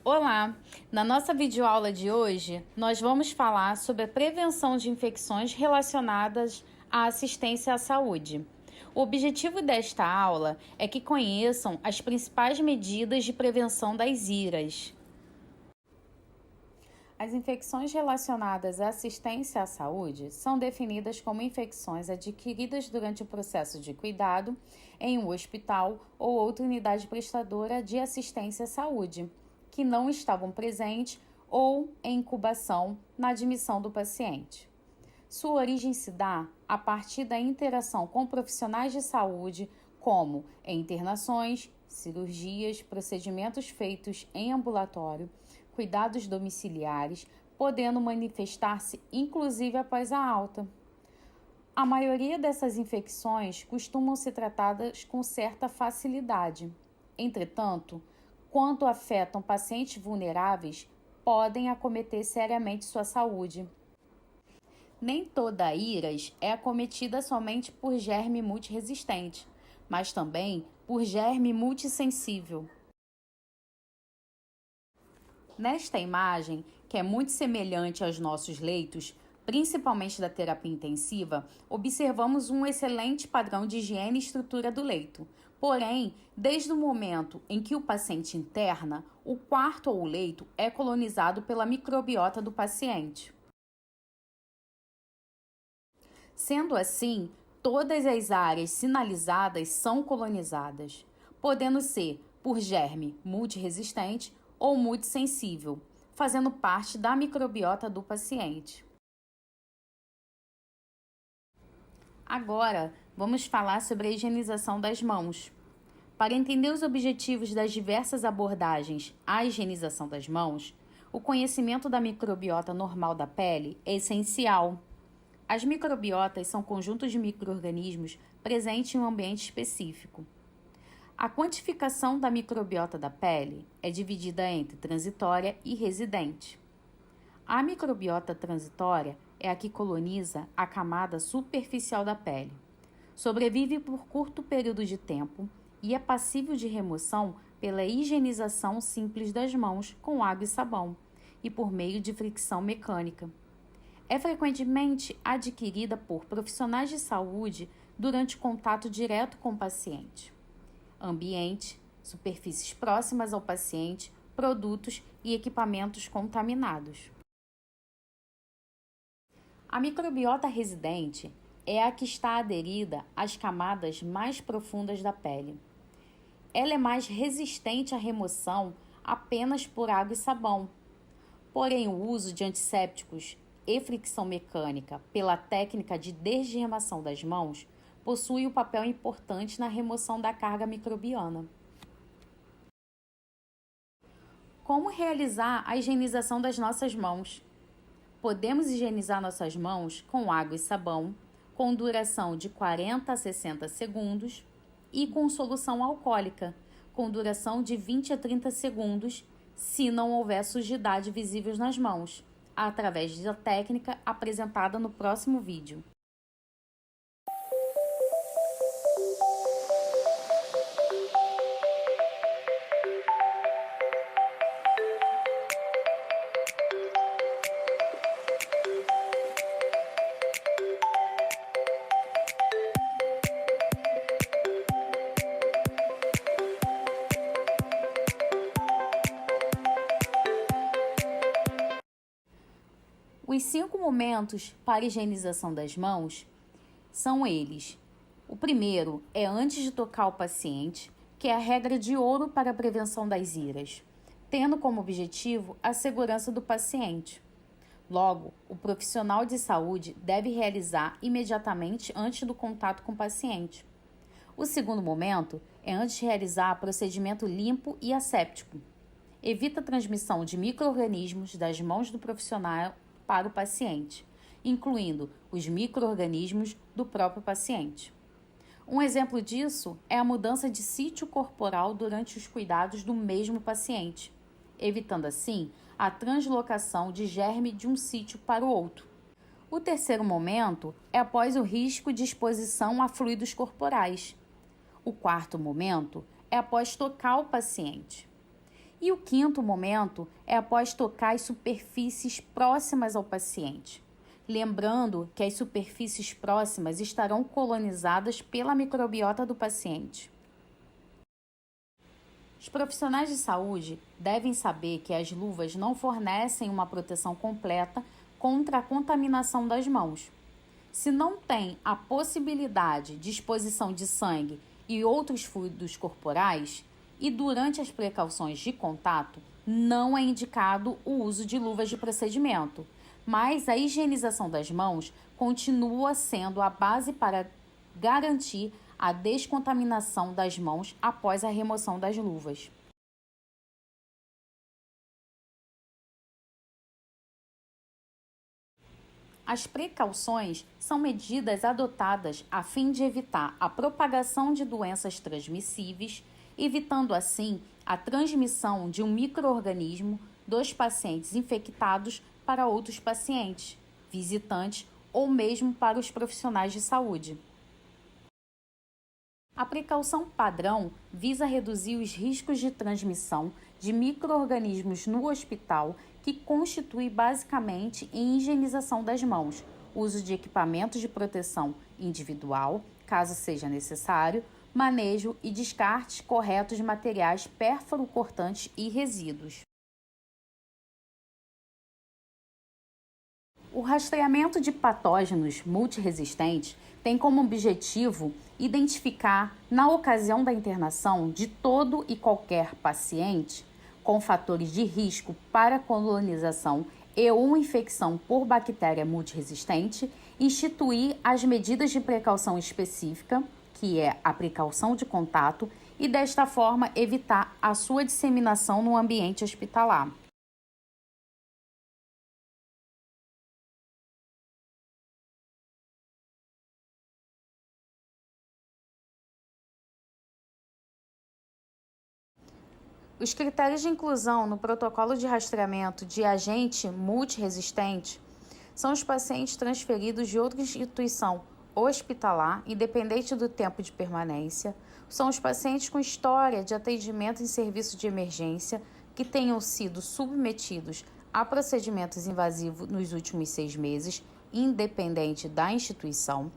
Olá! Na nossa videoaula de hoje, nós vamos falar sobre a prevenção de infecções relacionadas à assistência à saúde. O objetivo desta aula é que conheçam as principais medidas de prevenção das IRAs. As infecções relacionadas à assistência à saúde são definidas como infecções adquiridas durante o processo de cuidado em um hospital ou outra unidade prestadora de assistência à saúde, que não estavam presentes ou em incubação na admissão do paciente. Sua origem se dá a partir da interação com profissionais de saúde, como em internações, cirurgias, procedimentos feitos em ambulatório, cuidados domiciliares, podendo manifestar-se inclusive após a alta. A maioria dessas infecções costumam ser tratadas com certa facilidade. Entretanto, quando afetam pacientes vulneráveis, podem acometer seriamente sua saúde. Nem toda a IRAS é acometida somente por germe multiresistente, mas também por germe multissensível. Nesta imagem, que é muito semelhante aos nossos leitos, principalmente da terapia intensiva, observamos um excelente padrão de higiene e estrutura do leito. Porém, desde o momento em que o paciente interna, o quarto ou o leito é colonizado pela microbiota do paciente. Sendo assim, todas as áreas sinalizadas são colonizadas, podendo ser por germe multiresistente ou multissensível, fazendo parte da microbiota do paciente. Agora, vamos falar sobre a higienização das mãos. Para entender os objetivos das diversas abordagens à higienização das mãos, o conhecimento da microbiota normal da pele é essencial. As microbiotas são conjuntos de micro-organismos presentes em um ambiente específico. A quantificação da microbiota da pele é dividida entre transitória e residente. A microbiota transitória é a que coloniza a camada superficial da pele. Sobrevive por curto período de tempo e é passível de remoção pela higienização simples das mãos com água e sabão e por meio de fricção mecânica. É frequentemente adquirida por profissionais de saúde durante contato direto com o paciente. Ambiente, superfícies próximas ao paciente, produtos e equipamentos contaminados. A microbiota residente é a que está aderida às camadas mais profundas da pele. Ela é mais resistente à remoção apenas por água e sabão. Porém, o uso de antissépticos e fricção mecânica pela técnica de desgermação das mãos possui um papel importante na remoção da carga microbiana. Como realizar a higienização das nossas mãos? Podemos higienizar nossas mãos com água e sabão, com duração de 40 a 60 segundos, e com solução alcoólica, com duração de 20 a 30 segundos, se não houver sujidade visível nas mãos, através da técnica apresentada no próximo vídeo. Os 5 momentos para higienização das mãos são eles. O primeiro é antes de tocar o paciente, que é a regra de ouro para a prevenção das IRAs, tendo como objetivo a segurança do paciente. Logo, o profissional de saúde deve realizar imediatamente antes do contato com o paciente. O segundo momento é antes de realizar procedimento limpo e asséptico. Evita a transmissão de micro-organismos das mãos do profissional para o paciente, incluindo os micro-organismos do próprio paciente. Um exemplo disso é a mudança de sítio corporal durante os cuidados do mesmo paciente, evitando assim a translocação de germe de um sítio para o outro. O terceiro momento é após o risco de exposição a fluidos corporais. O quarto momento é após tocar o paciente. E o quinto momento é após tocar as superfícies próximas ao paciente. Lembrando que as superfícies próximas estarão colonizadas pela microbiota do paciente. Os profissionais de saúde devem saber que as luvas não fornecem uma proteção completa contra a contaminação das mãos. Se não tem a possibilidade de exposição de sangue e outros fluidos corporais, e durante as precauções de contato, não é indicado o uso de luvas de procedimento, mas a higienização das mãos continua sendo a base para garantir a descontaminação das mãos após a remoção das luvas. As precauções são medidas adotadas a fim de evitar a propagação de doenças transmissíveis, evitando assim a transmissão de um micro-organismo dos pacientes infectados para outros pacientes, visitantes ou mesmo para os profissionais de saúde. A precaução padrão visa reduzir os riscos de transmissão de micro-organismos no hospital, que constitui basicamente em higienização das mãos, uso de equipamentos de proteção individual, caso seja necessário, manejo e descarte correto de materiais pérfuro-cortantes e resíduos. O rastreamento de patógenos multiresistentes tem como objetivo identificar, na ocasião da internação de todo e qualquer paciente com fatores de risco para colonização e ou infecção por bactéria multiresistente, instituir as medidas de precaução específica, que é a precaução de contato, e desta forma evitar a sua disseminação no ambiente hospitalar. Os critérios de inclusão no protocolo de rastreamento de agente multiresistente são os pacientes transferidos de outra instituição hospitalar, independente do tempo de permanência, são os pacientes com história de atendimento em serviço de emergência que tenham sido submetidos a procedimentos invasivos nos últimos 6 meses, independente da instituição,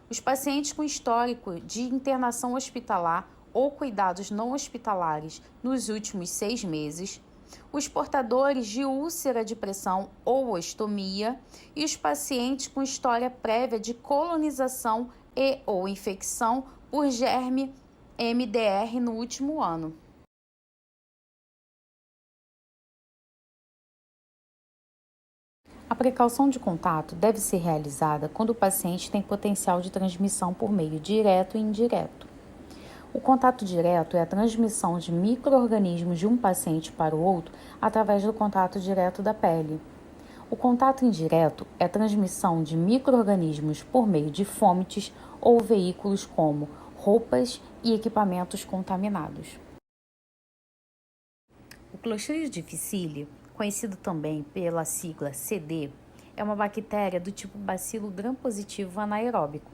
os pacientes com histórico de internação hospitalar ou cuidados não hospitalares nos últimos 6 meses, os portadores de úlcera de pressão ou ostomia e os pacientes com história prévia de colonização e ou infecção por germe MDR no último ano. A precaução de contato deve ser realizada quando o paciente tem potencial de transmissão por meio direto e indireto. O contato direto é a transmissão de micro-organismos de um paciente para o outro através do contato direto da pele. O contato indireto é a transmissão de micro-organismos por meio de fomites ou veículos como roupas e equipamentos contaminados. O Clostridium difficile, conhecido também pela sigla CD, é uma bactéria do tipo bacilo gram-positivo anaeróbico.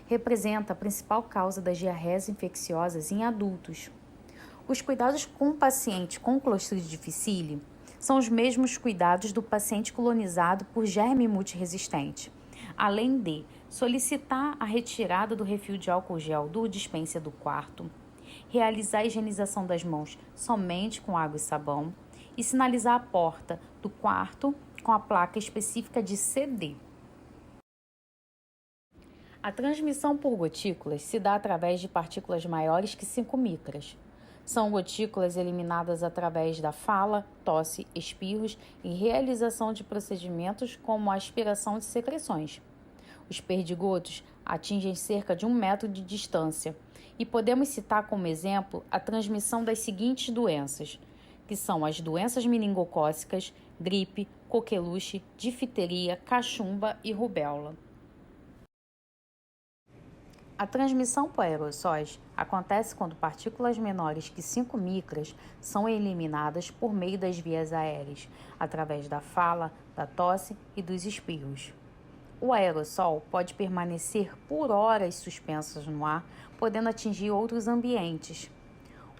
Representa a principal causa das diarreias infecciosas em adultos. Os cuidados com o paciente com Clostridium difficile são os mesmos cuidados do paciente colonizado por germe multiresistente, além de solicitar a retirada do refil de álcool gel do dispenser do quarto, realizar a higienização das mãos somente com água e sabão e sinalizar a porta do quarto com a placa específica de CD. A transmissão por gotículas se dá através de partículas maiores que 5 micras. São gotículas eliminadas através da fala, tosse, espirros e realização de procedimentos como a aspiração de secreções. Os perdigotos atingem cerca de 1 metro de distância e podemos citar como exemplo a transmissão das seguintes doenças, que são as doenças meningocócicas, gripe, coqueluche, difteria, cachumba e rubéola. A transmissão por aerossóis acontece quando partículas menores que 5 micras são eliminadas por meio das vias aéreas, através da fala, da tosse e dos espirros. O aerossol pode permanecer por horas suspensas no ar, podendo atingir outros ambientes.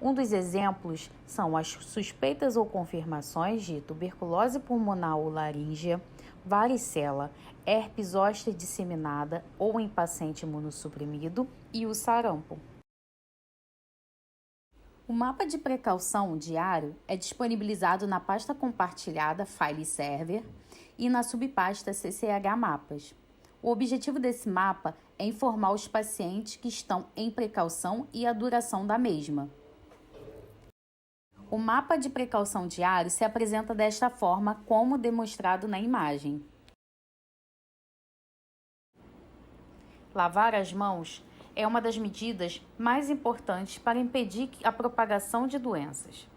Um dos exemplos são as suspeitas ou confirmações de tuberculose pulmonar ou laríngea, varicela, herpes zoster disseminada ou em paciente imunossuprimido e o sarampo. O mapa de precaução diário é disponibilizado na pasta compartilhada File Server e na subpasta CCH Mapas. O objetivo desse mapa é informar os pacientes que estão em precaução e a duração da mesma. O mapa de precaução diário se apresenta desta forma, como demonstrado na imagem. Lavar as mãos é uma das medidas mais importantes para impedir a propagação de doenças.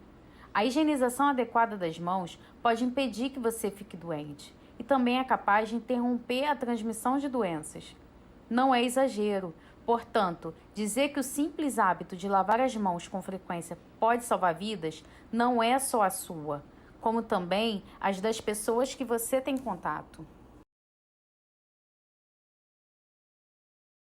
A higienização adequada das mãos pode impedir que você fique doente e também é capaz de interromper a transmissão de doenças. Não é exagero, portanto, dizer que o simples hábito de lavar as mãos com frequência pode salvar vidas não é só a sua, como também as das pessoas que você tem contato.